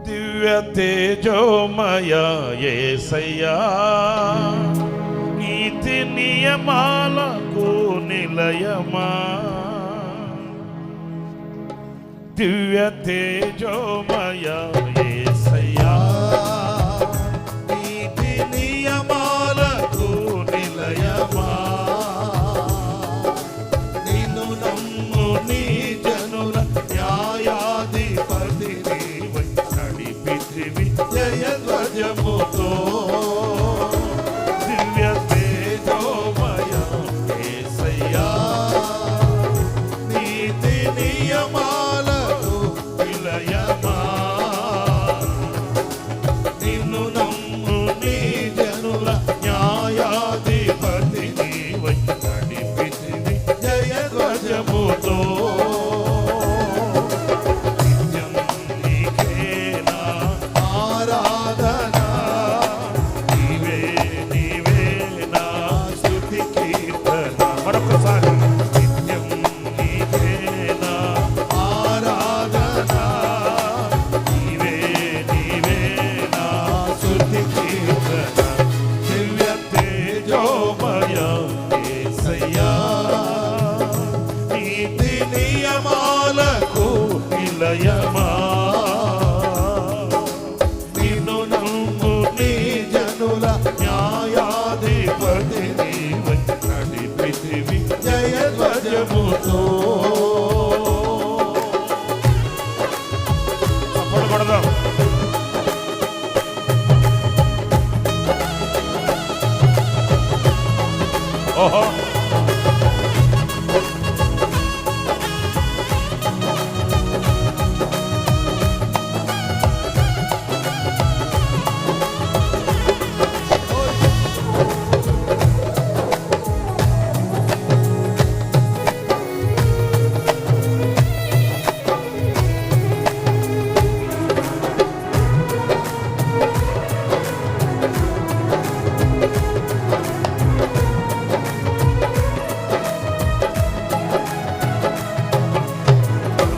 దివ్య తేజోమయ యేసయ్యా, నీతి నియమాలకు నిలయమా. దివ్య తేజోమయ యేసయ్యా, నీతి నియమాలకు నిలయమా. నిన్ను నమ్ము నీ జనుల న్యాయాధిపతి నీవై నడిపితివి జయ ధ్వజముతో. దివ్య తేజోమయ యేసయ్యా, నీతి నియమాలకు నిలయమా. నిన్ను నమ్ము నీ జనుల న్యాయాధిపతి నీవై నడిపితివి జయ ధ్వజముతో. నిన్ను నమ్ము నీ జనుల న్యాయాధిపతి నీవై నడిపితివి జయ ధ్వజముతో. అప్పుడు పడదాం. ఓహో,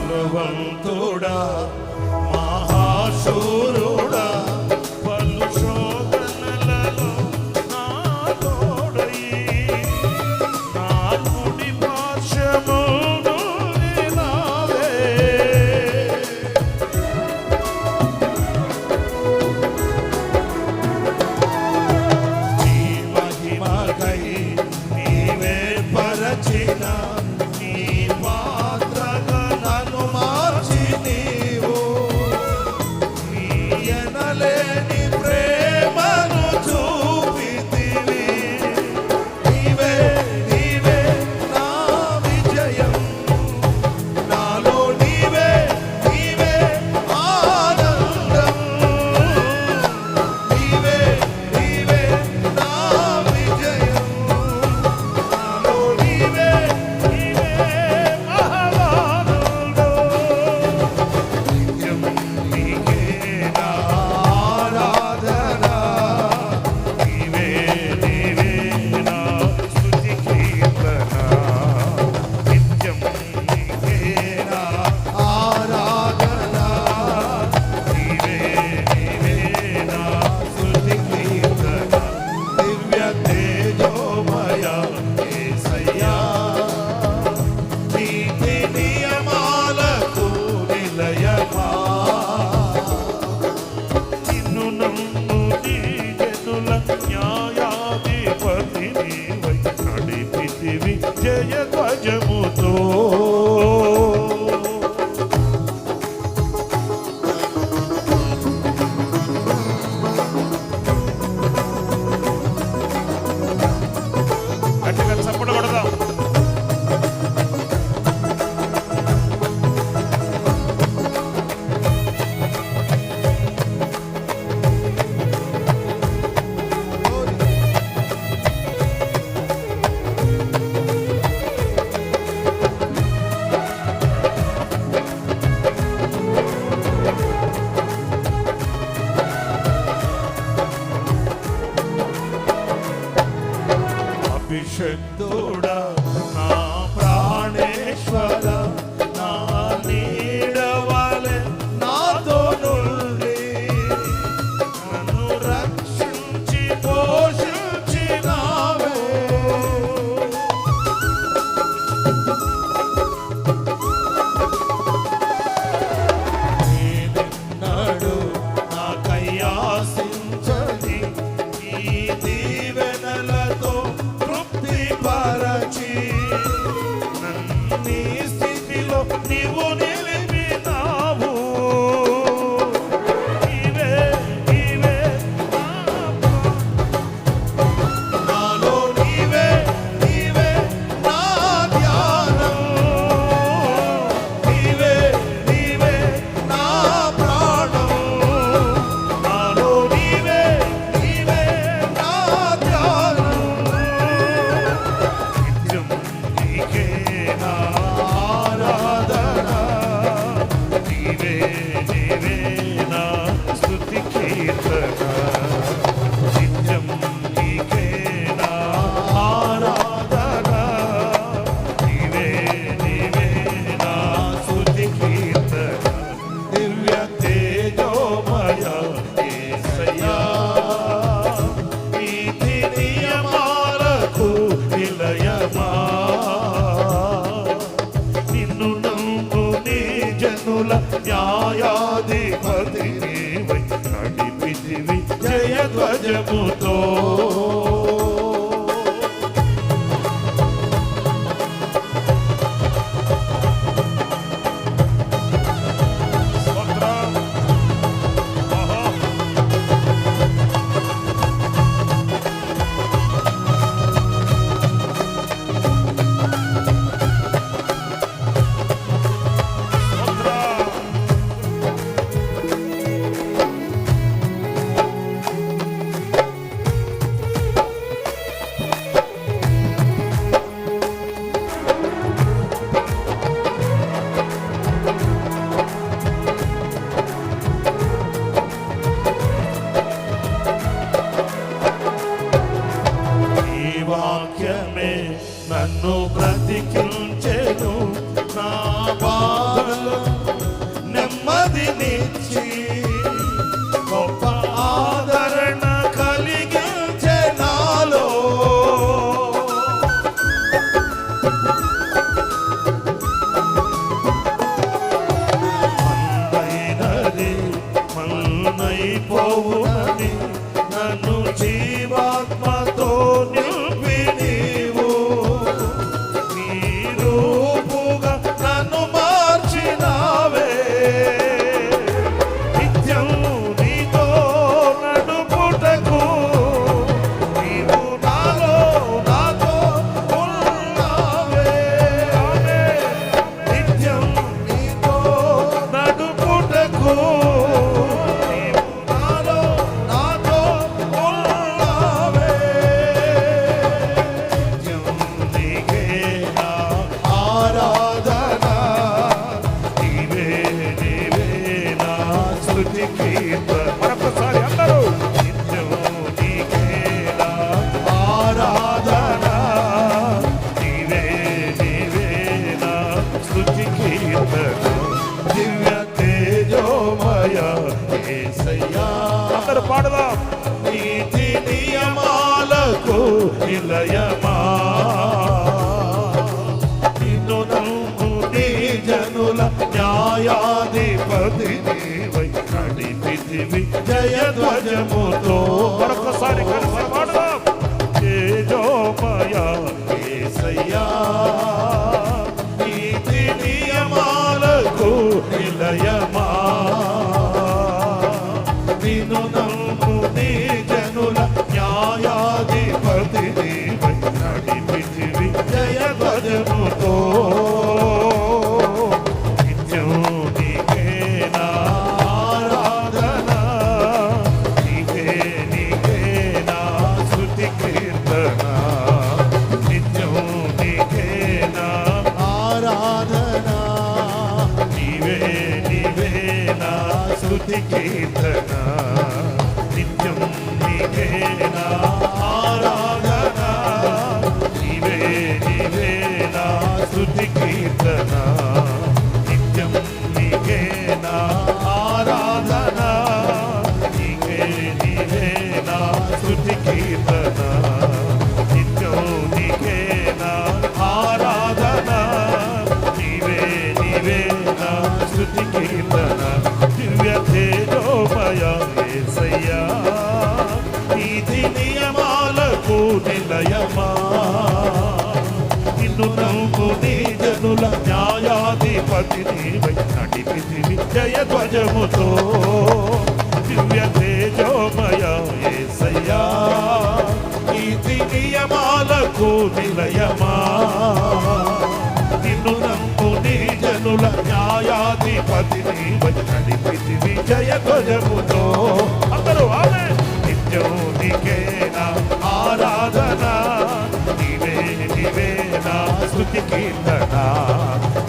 బలవంతుడా మహాశూరుడా, పలు శోధనలలో నా తోడై నా కుడి పార్శ్వమును నిలవే. నీ మహిమకై నీవే పరచిన నీ పాత్రగా నన్ను మార్చి నీవు నీయనలేని ప్రేమను చూపితివి. నీవే నీవే నా విజయం, నాలో నీవే నీవే ఆనందం. నీవే నీవే నా విజయం, నాలో నీవే నీవే మహావానుడు. నిత్యం నీకే నా ఆరాధన, నీవే నీవే నా స్తుతి కీర్తన. నిత్యం నీకే నా ఆరాధన, నీవే నీవే నా స్తుతి కీర్తన. దివ్య తేజోమయ యేసయ్యా, నీతి నియమాలకు నిలయమా. నిన్ను నమ్ము నీ జనుల న్యాయాధిపతి నీవై నడిపితివి జయ ధ్వజముతో. గట్టిగా చప్పట్లు కొడదాం. జనుల న్యాయాధిపతి నీవై నడిపితివి జయధ్వజముతో. వాక్యమే నన్ను బ్రతికించెను, నా బాధలు నెమ్మదినిచ్చి గొప్ప ఆదరణ కలిగించే నాలో. మందైనది మన్నైపోవునని నన్ను జీవాత్మతో నింపి నీవు నీ రూపుగా నన్ను మార్చినావే. నిత్యం నీతో నడుపుటకు నీవు నాలో నాతో ఉన్నావే. నిత్యం నీతో నడుపుటకు మరొకసారి అందరూ నిత్యము నీకేలా ఆరాధన, నీవే నీవేనా స్తుతి కీర్తన. దివ్య తేజోమయ యేసయ్యా అందరూ పాడదాం. నీతి నియమాలకు నిలయమా నిన్ను నమ్ము నీ జనుల న్యాయాధిపతి నీవై నడిపితివి జయధ్వజముతో. మరొకసారి కలిసి పాడదాం. తేజోమయ యేసయ్యా నీతి నియమాలకు నిలయమా నిన్ను నమ్ము నీ జనుల న్యాయాధిపతి నీవై నడిపితివి జయధ్వజముతో. స్తుతి కీర్తన నిత్యం నీకేనా ఆరాధన, నీవే నీవేనా స్తుతి కీర్తన. నిత్యం నీకేనా ఆరాధన, నీవే నీవేనా స్తుతి కీర్తన. నిత్యం నీకేనా ఆరాధన, నీవే నీవేనా స్తుతి కీర్తన. దివ్య తేజోమయ యేసయ్యా నీతి నియమాలకు నిలయమా నిన్ను నమ్ము నీ జనుల న్యాయాధిపతి నీవై నడిపితివి జయధ్వజముతో. దివ్య తేజోమయ యేసయ్యా నీతి నియమాలకు నిలయమా నిన్ను నమ్ము నీ జనుల న్యాయాధిపతి నీవై నడిపితివి జయధ్వజముతో. అందరూ ఆమె నిత్యం నీకేనా ఆరాధన, నీవే నీవేనా స్తుతి కీర్తన.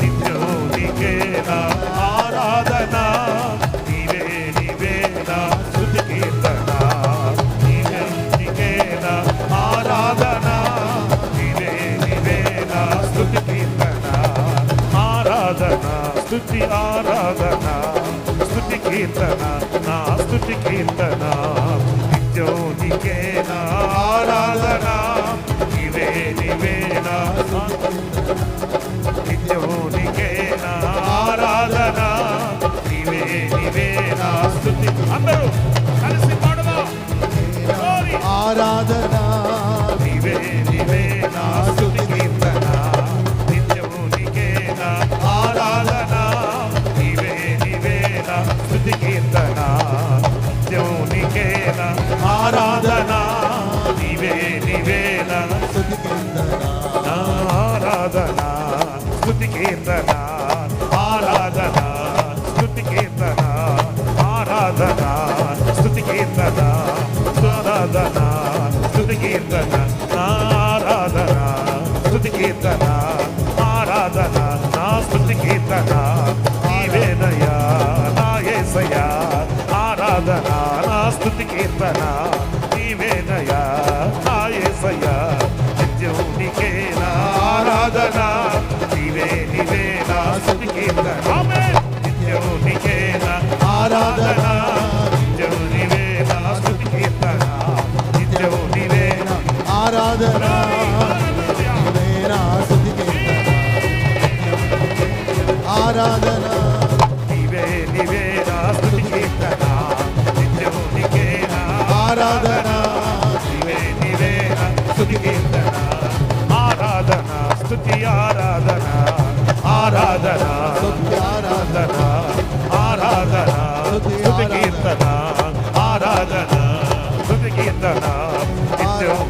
నిత్యం నీకేనా ఆరాధన, నీవే నీవేనా స్తుతి కీర్తన. నీవే నీకేనా ఆరాధన, నీవే నీవేనా స్తుతి కీర్తన. ఆరాధన స్తుతి ఆరాధన స్తుతి కీర్తన నా స్తుతి కీర్తన. నిత్యం నీకేనా ఆరాధన, నీవే నీవేనా నిత్యం నీకేనా ఆరాధన, కీర్తన ఆరాధన స్తుతి కీర్తన ఆరాధన స్తుతి కీర్తన ఆరాధన స్తుతి కీర్తన ఆరాధన స్తుతి కీర్తన ఆరాధన నా స్తుతి కీర్తన నీవేనయ్యా నా యేసయ్యా ఆరాధన నా స్తుతి కీర్తన నీవేనయ్యా నా యేసయ్యా నిత్యం నీకే నా ఆరాధన నీవే నా స్తుతి కీర్తన ఆమేన్ నిత్యం నీకే నా ఆరాధన నిత్యం నీవే నా స్తుతి కీర్తన నిత్యం నీవే నా ఆరాధన నీవే నా స్తుతి కీర్తన ఆరాధన నీవే నా స్తుతి కీర్తన నిత్యం నీకే నా ఆరాధన నీవే నా స్తుతి కీర్తన ఆరాధన స్తుతి ఆరాధన ఆరాధన స్తుతి ఆరాధన ఆరాధన స్తుతి కీర్తన ఆరాధన స్తుతి కీర్తన నిత్యం